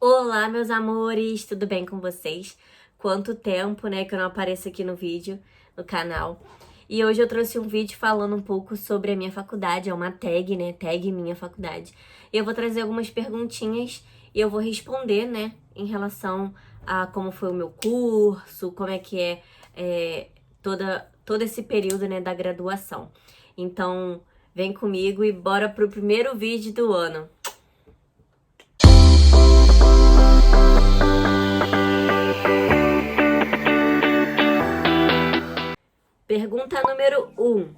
Olá, meus amores, tudo bem com vocês? Quanto tempo, né, que eu não apareço aqui no vídeo, no canal. E hoje eu trouxe um vídeo falando um pouco sobre a minha faculdade, é uma tag, né, tag minha faculdade. E eu vou trazer algumas perguntinhas e eu vou responder, né, em relação a como foi o meu curso, como é que é todo esse período, né, da graduação. Então, vem comigo e bora pro primeiro vídeo do ano. Pergunta número 1.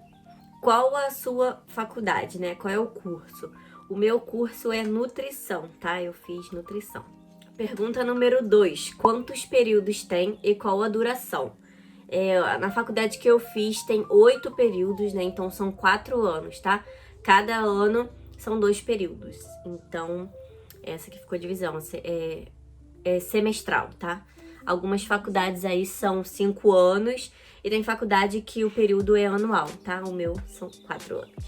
Qual a sua faculdade, né? Qual é o curso? O meu curso é nutrição, tá? Eu fiz nutrição. Pergunta número 2. Quantos períodos tem e qual a duração? Na faculdade que eu fiz tem 8 períodos, né? Então são 4 anos, tá? Cada ano são 2 períodos. Então, essa que ficou a divisão. É semestral, tá? Algumas faculdades aí são 5 anos e tem faculdade que o período é anual, tá? O meu são 4 anos.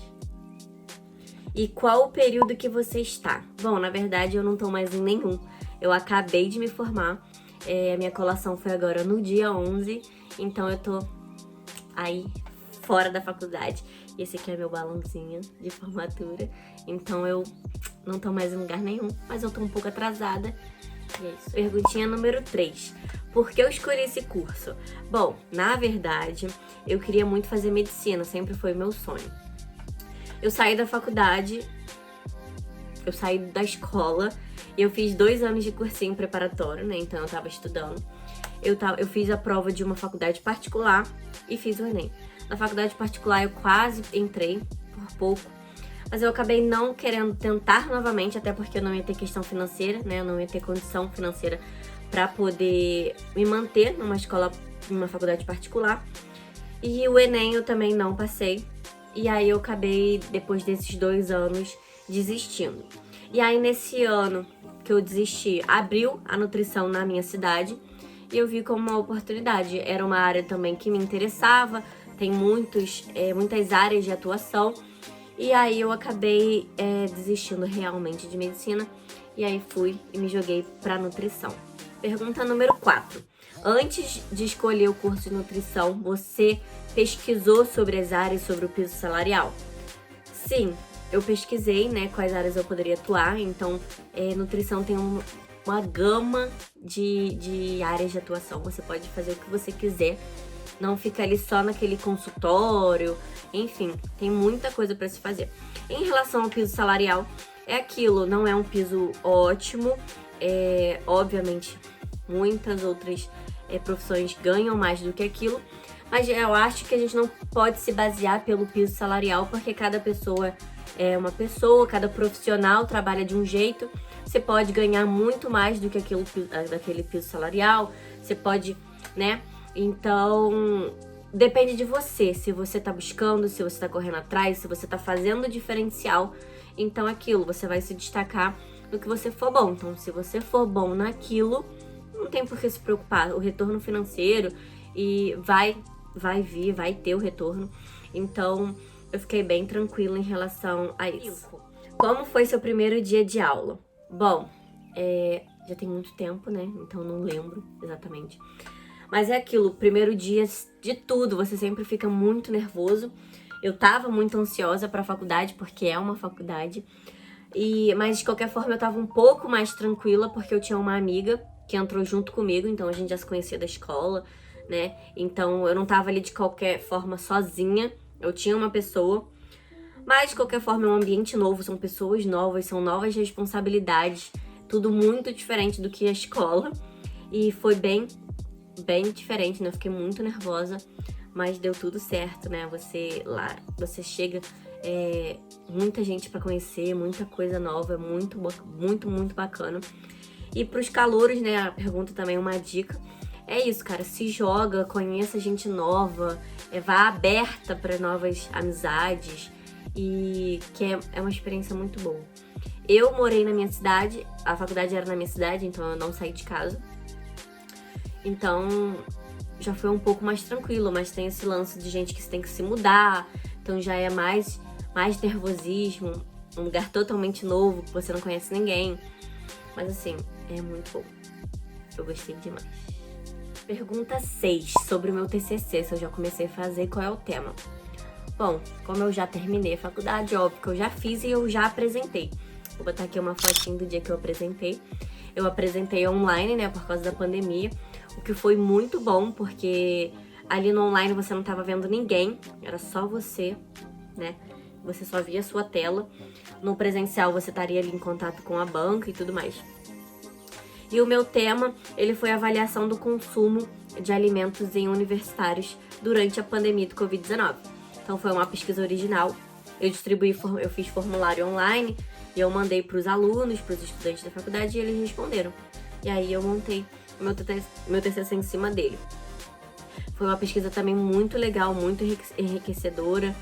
E qual o período que você está? Bom, na verdade eu não tô mais em nenhum. Eu acabei de me formar. A minha colação foi agora no dia 11, então eu tô aí fora da faculdade. E esse aqui é meu balãozinho de formatura. Então eu não tô mais em lugar nenhum, mas eu tô um pouco atrasada. E é isso. Perguntinha número 3. Por que eu escolhi esse curso? Bom, na verdade, eu queria muito fazer medicina, sempre foi meu sonho. Eu saí da faculdade, eu saí da escola e eu fiz 2 anos de cursinho preparatório, né? Então eu tava estudando. Eu fiz a prova de uma faculdade particular e fiz o Enem. Na faculdade particular eu quase entrei, por pouco. Mas eu acabei não querendo tentar novamente, até porque eu não ia ter questão financeira, né? Eu não ia ter condição financeira para poder me manter numa faculdade particular. E o Enem eu também não passei. E aí eu acabei, depois desses 2 anos, desistindo. E aí nesse ano que eu desisti, abriu a nutrição na minha cidade. E eu vi como uma oportunidade. Era uma área também que me interessava. Tem muitas áreas de atuação. E aí eu acabei desistindo realmente de medicina. E aí fui e me joguei pra nutrição. Pergunta número 4. Antes de escolher o curso de nutrição, você pesquisou sobre as áreas, sobre o piso salarial? Sim, eu pesquisei, né, quais áreas eu poderia atuar. Então, nutrição tem uma gama de áreas de atuação. Você pode fazer o que você quiser. Não fica ali só naquele consultório. Enfim, tem muita coisa para se fazer. Em relação ao piso salarial, é aquilo, não é um piso ótimo. Obviamente, muitas outras profissões ganham mais do que aquilo. Mas eu acho que a gente não pode se basear pelo piso salarial, porque cada pessoa é uma pessoa, cada profissional trabalha de um jeito. Você pode ganhar muito mais do que daquele piso salarial. Você pode, né? Então, depende de você, se você tá buscando, se você tá correndo atrás, se você tá fazendo diferencial. Então, aquilo, você vai se destacar no que você for bom. Então, se você for bom naquilo, não tem por que se preocupar. O retorno financeiro e vai vir, vai ter o retorno. Então, eu fiquei bem tranquila em relação a isso. Como foi seu primeiro dia de aula? Bom, já tem muito tempo, né? Então, não lembro exatamente. Mas é aquilo, primeiro dia de tudo, você sempre fica muito nervoso. Eu tava muito ansiosa pra faculdade, porque é uma faculdade. Mas de qualquer forma eu tava um pouco mais tranquila, porque eu tinha uma amiga que entrou junto comigo, então a gente já se conhecia da escola, né? Então eu não tava ali de qualquer forma sozinha, eu tinha uma pessoa. Mas de qualquer forma é um ambiente novo, são pessoas novas, são novas responsabilidades, tudo muito diferente do que a escola. E foi bem diferente, né? Eu fiquei muito nervosa, mas deu tudo certo, né? Você chega, muita gente pra conhecer, muita coisa nova, muito bacana. E pros calouros, né? A pergunta também é uma dica. É isso, cara, se joga, conheça gente nova, vá aberta para novas amizades e que é uma experiência muito boa. Eu morei na minha cidade, a faculdade era na minha cidade, então eu não saí de casa. Então, já foi um pouco mais tranquilo, mas tem esse lance de gente que tem que se mudar, então já é mais nervosismo, um lugar totalmente novo, que você não conhece ninguém. Mas assim, é muito bom. Eu gostei demais. Pergunta 6, sobre o meu TCC, se eu já comecei a fazer, qual é o tema? Bom, como eu já terminei a faculdade, óbvio que eu já fiz e eu já apresentei. Vou botar aqui uma fotinho do dia que eu apresentei. Eu apresentei online, né, por causa da pandemia, o que foi muito bom, porque ali no online você não tava vendo ninguém, era só você, né? Você só via a sua tela. No presencial você estaria ali em contato com a banca e tudo mais. E o meu tema, ele foi a avaliação do consumo de alimentos em universitários durante a pandemia do Covid-19. Então foi uma pesquisa original. Eu fiz formulário online e eu mandei para os alunos, para os estudantes da faculdade, e eles responderam. E aí eu montei meu TCC em cima dele. Foi uma pesquisa também muito legal, muito enriquecedora.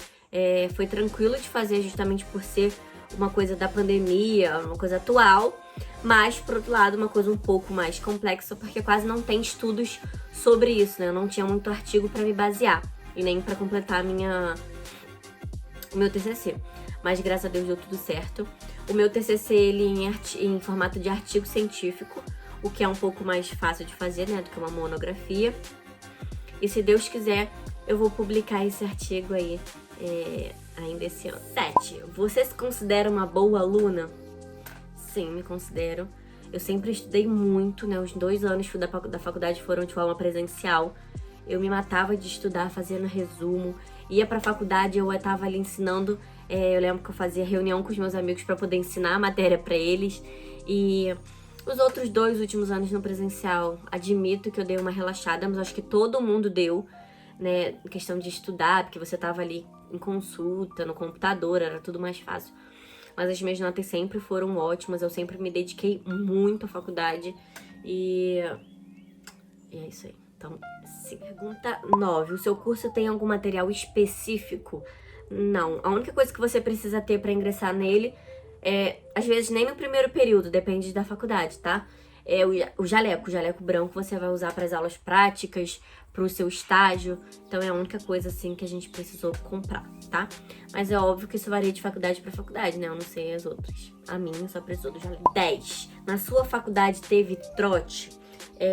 Foi tranquilo de fazer justamente por ser uma coisa da pandemia, uma coisa atual. Mas, por outro lado, uma coisa um pouco mais complexa, porque quase não tem estudos sobre isso, né? Eu não tinha muito artigo para me basear e nem para completar o meu TCC. Mas, graças a Deus, deu tudo certo. O meu TCC, ele em formato de artigo científico, o que é um pouco mais fácil de fazer, né? Do que uma monografia. E, se Deus quiser, eu vou publicar esse artigo aí ainda esse ano. 7. Você se considera uma boa aluna? Sim, me considero. Eu sempre estudei muito, né? Os 2 anos da faculdade foram de forma presencial. Eu me matava de estudar, fazendo resumo. Ia pra faculdade, eu tava ali ensinando. Eu lembro que eu fazia reunião com os meus amigos pra poder ensinar a matéria pra eles. E os outros 2 últimos anos no presencial, admito que eu dei uma relaxada, mas acho que todo mundo deu, né? Em questão de estudar, porque você tava ali em consulta, no computador, era tudo mais fácil. Mas as minhas notas sempre foram ótimas, eu sempre me dediquei muito à faculdade e é isso aí. Então, sim. Pergunta 9. O seu curso tem algum material específico? Não. A única coisa que você precisa ter para ingressar nele às vezes nem no primeiro período, depende da faculdade, tá? É o jaleco branco você vai usar para as aulas práticas, para o seu estágio. Então é a única coisa assim que a gente precisou comprar, tá? Mas é óbvio que isso varia de faculdade para faculdade, né? Eu não sei as outras. A minha só precisou do jaleco. 10. Na sua faculdade teve trote?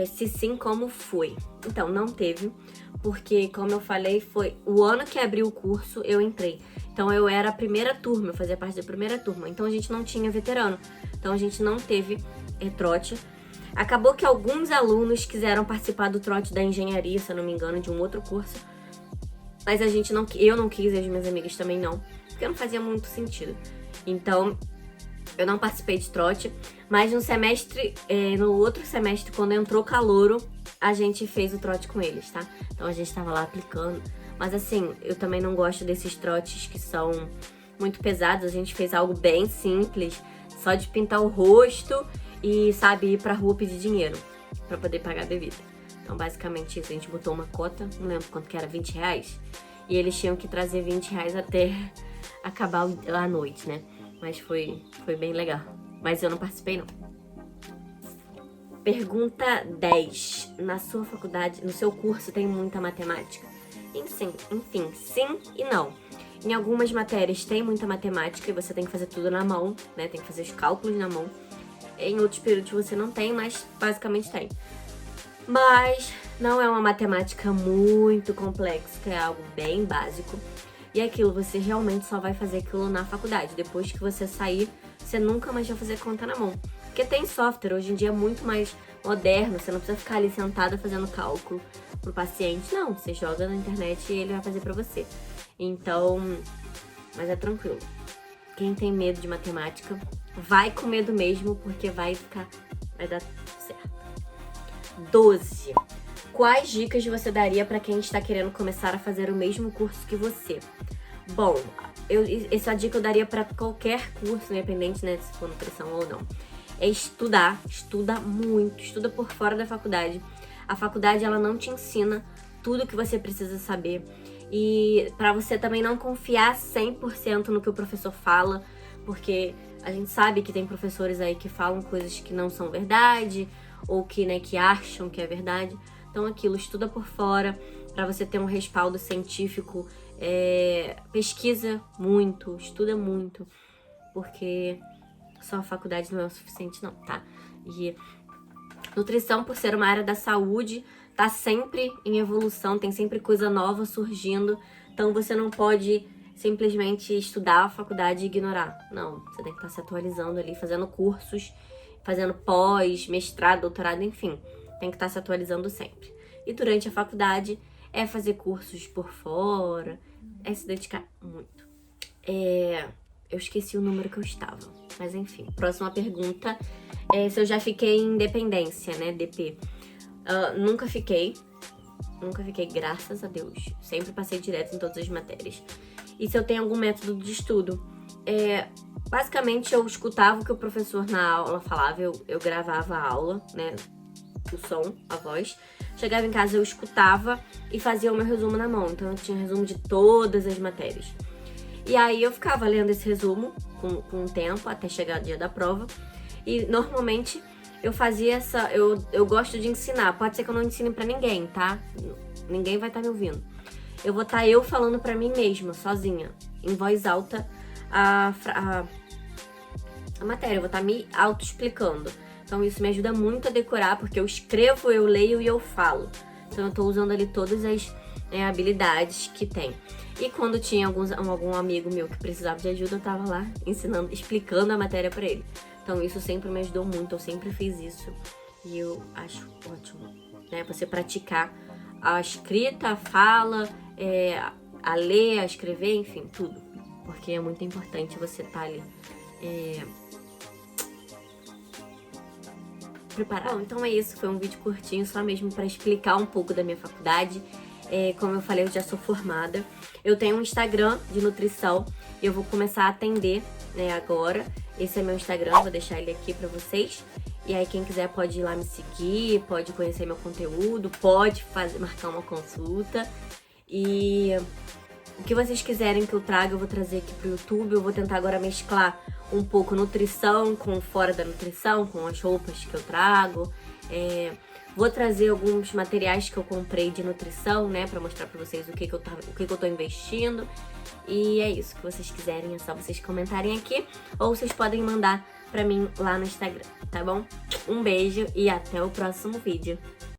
Se sim, como foi? Então, não teve, porque, como eu falei, foi o ano que abriu o curso, eu entrei. Então, eu era a primeira turma, eu fazia parte da primeira turma. Então, a gente não tinha veterano. Então, a gente não teve trote. Acabou que alguns alunos quiseram participar do trote da engenharia, se eu não me engano, de um outro curso. Mas eu não quis, e as minhas amigas também não, porque não fazia muito sentido. Então, eu não participei de trote, mas no outro semestre, quando entrou calouro, a gente fez o trote com eles, tá? Então a gente tava lá aplicando. Mas assim, eu também não gosto desses trotes que são muito pesados. A gente fez algo bem simples, só de pintar o rosto e, sabe, ir pra rua pedir dinheiro pra poder pagar a bebida. Então, basicamente isso. A gente botou uma cota, não lembro quanto que era, R$20. E eles tinham que trazer R$20 até acabar a noite, né? Mas foi bem legal. Mas eu não participei, não. Pergunta 10. Na sua faculdade, no seu curso, tem muita matemática? Enfim, sim e não. Em algumas matérias tem muita matemática e você tem que fazer tudo na mão, né? Tem que fazer os cálculos na mão. Em outros períodos você não tem, mas basicamente tem. Mas não é uma matemática muito complexa, é algo bem básico. E aquilo, você realmente só vai fazer aquilo na faculdade. Depois que você sair, você nunca mais vai fazer conta na mão. Porque tem software, hoje em dia é muito mais moderno, você não precisa ficar ali sentada fazendo cálculo pro paciente. Não, você joga na internet e ele vai fazer pra você. Então, mas é tranquilo. Quem tem medo de matemática, vai com medo mesmo, porque vai dar certo. 12. Quais dicas você daria para quem está querendo começar a fazer o mesmo curso que você? Bom, essa dica eu daria para qualquer curso, independente, né, se for nutrição ou não. É estudar, estuda muito, estuda por fora da faculdade. A faculdade, ela não te ensina tudo que você precisa saber. E para você também não confiar 100% no que o professor fala, porque a gente sabe que tem professores aí que falam coisas que não são verdade, ou que, né, que acham que é verdade. Então aquilo, estuda por fora, para você ter um respaldo científico, pesquisa muito, estuda muito, porque só a faculdade não é o suficiente não, tá? E Nutrição, por ser uma área da saúde, tá sempre em evolução, tem sempre coisa nova surgindo. Então você não pode simplesmente estudar a faculdade e ignorar. Não, você tem que estar se atualizando ali, fazendo cursos, fazendo pós, mestrado, doutorado, enfim. Tem que estar se atualizando sempre. E durante a faculdade é fazer cursos por fora, é se dedicar muito. Eu esqueci o número que eu estava, mas enfim. Próxima pergunta é se eu já fiquei em dependência, né, DP. Nunca fiquei, graças a Deus. Sempre passei direto em todas as matérias. E se eu tenho algum método de estudo? Basicamente, eu escutava o que o professor na aula falava, eu gravava a aula, né, o som, a voz. Chegava em casa, eu escutava e fazia o meu resumo na mão. Então, eu tinha resumo de todas as matérias. E aí, eu ficava lendo esse resumo com o tempo, até chegar o dia da prova. E, normalmente, eu fazia eu gosto de ensinar. Pode ser que eu não ensine pra ninguém, tá? Ninguém vai estar me ouvindo. Eu vou estar eu falando pra mim mesma, sozinha, em voz alta, a matéria. Eu vou estar me auto-explicando. Então, isso me ajuda muito a decorar, porque eu escrevo, eu leio e eu falo. Então, eu tô usando ali todas as habilidades que tem. E quando tinha algum amigo meu que precisava de ajuda, eu tava lá ensinando, explicando a matéria pra ele. Então, isso sempre me ajudou muito, eu sempre fiz isso. E eu acho ótimo, né? Você praticar a escrita, a fala, a ler, a escrever, enfim, tudo. Porque é muito importante você estar ali preparado. Bom, então é isso. Foi um vídeo curtinho, só mesmo para explicar um pouco da minha faculdade. Como eu falei, eu já sou formada. Eu tenho um Instagram de nutrição e eu vou começar a atender, né, agora. Esse é meu Instagram, vou deixar ele aqui pra vocês. E aí quem quiser pode ir lá me seguir, pode conhecer meu conteúdo, pode marcar uma consulta. E o que vocês quiserem que eu traga, eu vou trazer aqui pro YouTube. Eu vou tentar agora mesclar um pouco nutrição com fora da nutrição, com as roupas que eu trago. Vou trazer alguns materiais que eu comprei de nutrição, né, pra mostrar pra vocês o que eu tô investindo. E é isso, que vocês quiserem, é só vocês comentarem aqui, ou vocês podem mandar pra mim lá no Instagram, tá bom? Um beijo e até o próximo vídeo.